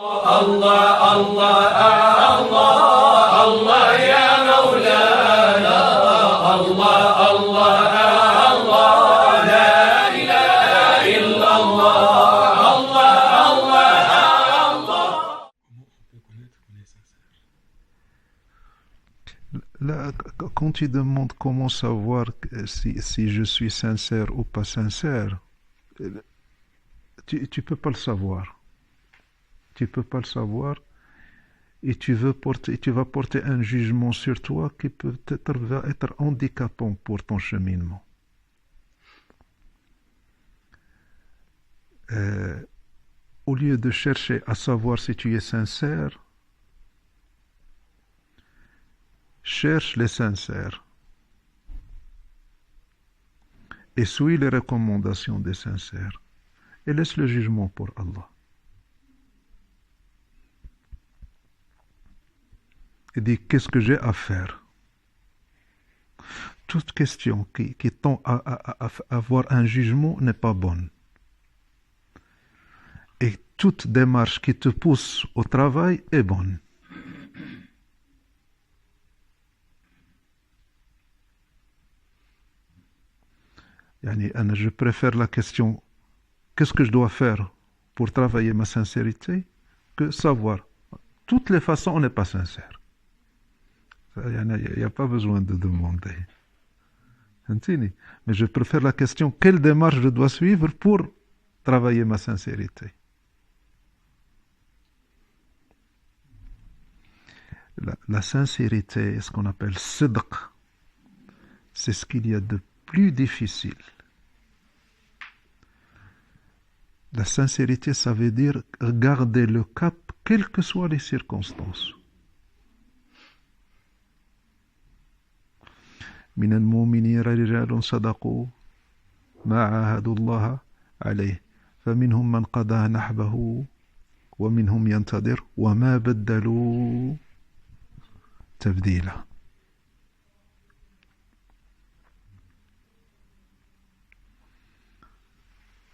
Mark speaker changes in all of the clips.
Speaker 1: الله الله الله الله يا مولانا الله الله الله لا إله إلا الله الله الله الله.
Speaker 2: Là, quand tu demandes comment savoir si je suis sincère ou pas sincère, tu peux pas le savoir. Tu peux pas le savoir et tu vas porter un jugement sur toi qui peut-être va être handicapant pour ton cheminement. Au lieu de chercher à savoir si tu es sincère, cherche les sincères et suis les recommandations des sincères et laisse le jugement pour Allah. Et dis qu'est-ce que j'ai à faire. Toute question qui tend à avoir un jugement n'est pas bonne. Et toute démarche qui te pousse au travail est bonne. Je préfère la question qu'est-ce que je dois faire pour travailler ma sincérité que savoir. Toutes les façons, on n'est pas sincère. Il n'y a pas besoin de demander. Mais je préfère la question quelle démarche je dois suivre pour travailler ma sincérité. La sincérité, ce qu'on appelle sidq, c'est ce qu'il y a de plus difficile. La sincérité, ça veut dire garder le cap, quelles que soient les circonstances. من المؤمنين رجال صدقوا ما عاهدوا الله عليه فمنهم من قضى نحبه ومنهم ينتظر وما بدلوا تبديلا.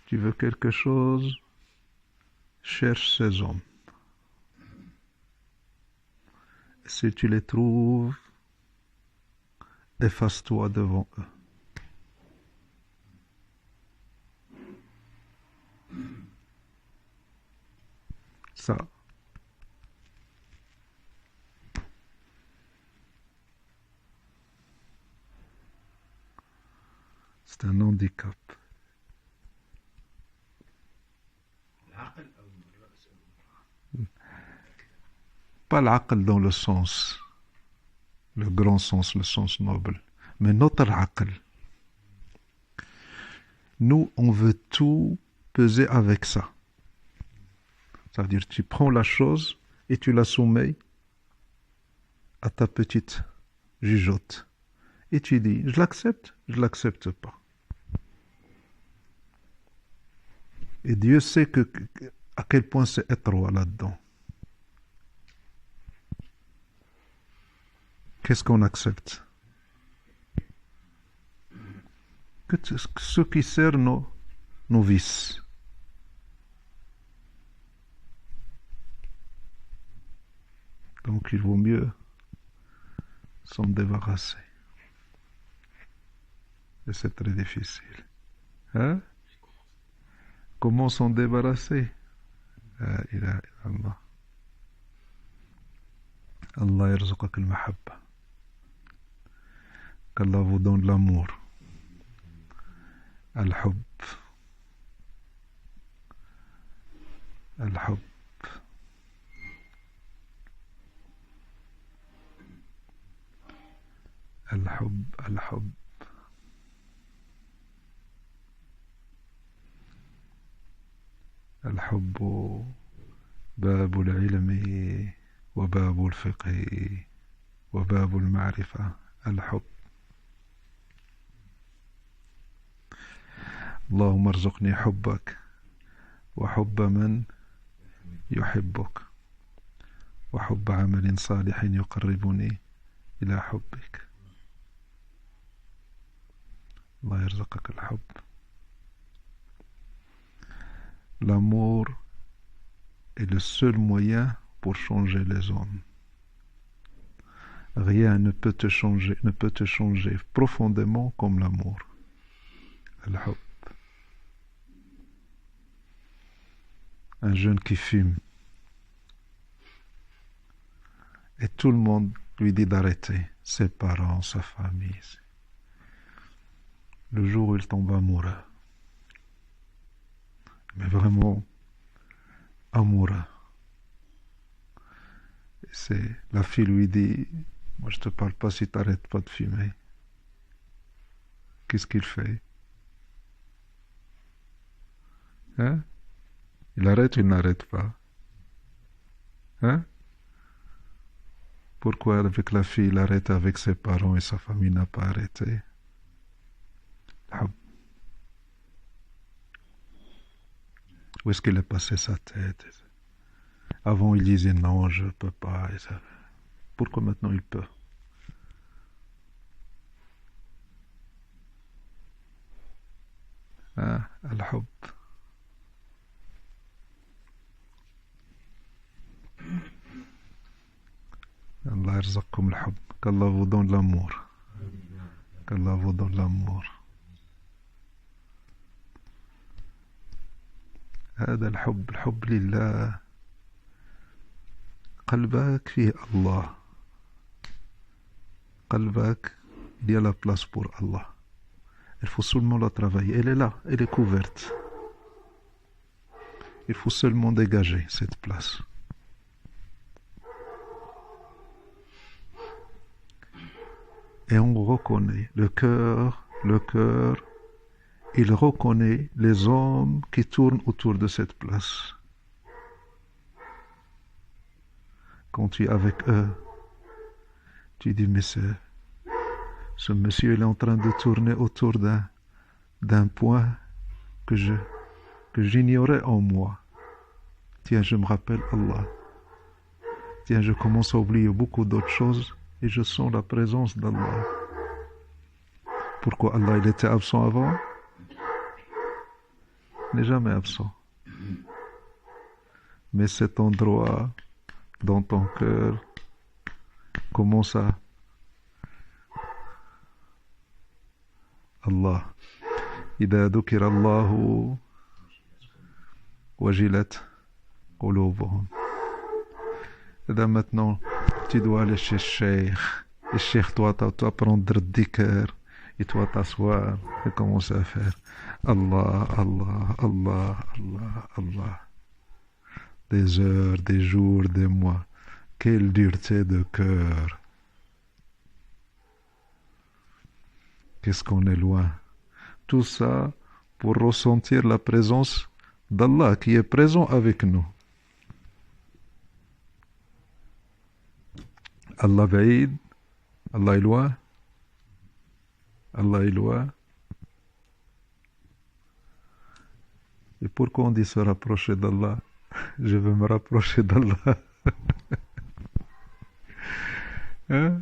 Speaker 2: Tu veux quelque chose, cherche ces hommes. Si tu les trouves, efface-toi devant eux. Ça, c'est un handicap. Pas l'aql dans le sens, le grand sens, le sens noble, mais notre aql. Nous, on veut tout peser avec ça. C'est-à-dire, tu prends la chose et tu la soumets à ta petite jugeote. Et tu dis, je l'accepte pas. Et Dieu sait à quel point c'est étroit là-dedans. Qu'est-ce qu'on accepte? Que ce qui sert nos vices. Donc il vaut mieux s'en débarrasser. Et c'est très difficile. Hein? Comment s'en débarrasser? Allah yarzuqak al-mahabba. Qu'Allah vous donne l'amour. Al-hub. Al-hub. Al-hub. Al-hub. الحب باب العلم وباب الفقه وباب المعرفة. الحب. اللهم ارزقني حبك وحب من يحبك وحب عمل صالح يقربني إلى حبك. الله يرزقك الحب. L'amour est le seul moyen pour changer les hommes. Rien ne peut te changer profondément comme l'amour. Al-Hub. Un jeune qui fume. Et tout le monde lui dit d'arrêter. Ses parents, sa famille. Le jour où il tombe amoureux. Mais vraiment amoureux. La fille lui dit, moi je te parle pas si tu n'arrêtes pas de fumer. Qu'est-ce qu'il fait? Hein? Il arrête ou il n'arrête pas? Hein? Pourquoi avec la fille il arrête, avec ses parents et sa famille n'a pas arrêté? Où est-ce qu'il a passé sa tête? Avant il disait non, je ne peux pas. Pourquoi maintenant il peut? Al-Hub. Allah yarzuqkum al-hub. Qu'Allah vous donne l'amour. Qu'Allah vous donne l'amour. هذا الحب لله. قلبك فيه الله. قلبك, il y a la place pour Allah. Il faut seulement la travailler. Elle est là, elle est couverte. Il faut seulement dégager cette place. Et on reconnaît le cœur, il reconnaît les hommes qui tournent autour de cette place. Quand tu es avec eux, tu dis, mais ce monsieur il est en train de tourner autour d'un point que j'ignorais en moi. Tiens, je me rappelle Allah. Tiens, je commence à oublier beaucoup d'autres choses et je sens la présence d'Allah. Pourquoi Allah il était absent avant? Il n'est jamais absent. Mais cet endroit dans ton cœur commence à Allah. إذا ذكر الله وجلت قلوبهم. Là maintenant, tu dois aller chez le cheikh. Le cheikh doit t'apprendre le dhikr. Et toi t'asseoir et commencer à faire Allah, Allah, Allah, Allah, Allah. Des heures, des jours, des mois. Quelle dureté de cœur. Qu'est-ce qu'on est loin. Tout ça pour ressentir la présence d'Allah qui est présent avec nous. Allah baïd, Allah est loin. Allah est loin. Et pourquoi on dit se rapprocher d'Allah? Je veux me rapprocher d'Allah. Hein?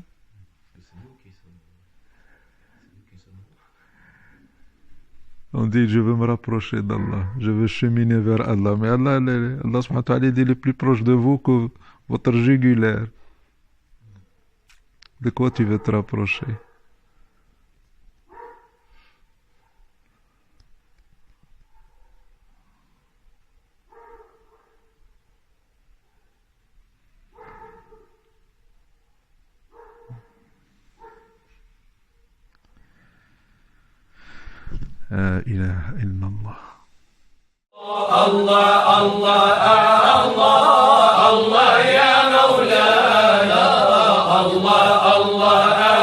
Speaker 2: On dit je veux me rapprocher d'Allah, je veux cheminer vers Allah. Mais Allah subhanahu wa ta'ala dit le plus proche de vous que votre jugulaire. De quoi tu veux te rapprocher? إله إلا الله.
Speaker 1: الله الله الله الله يا مولانا الله الله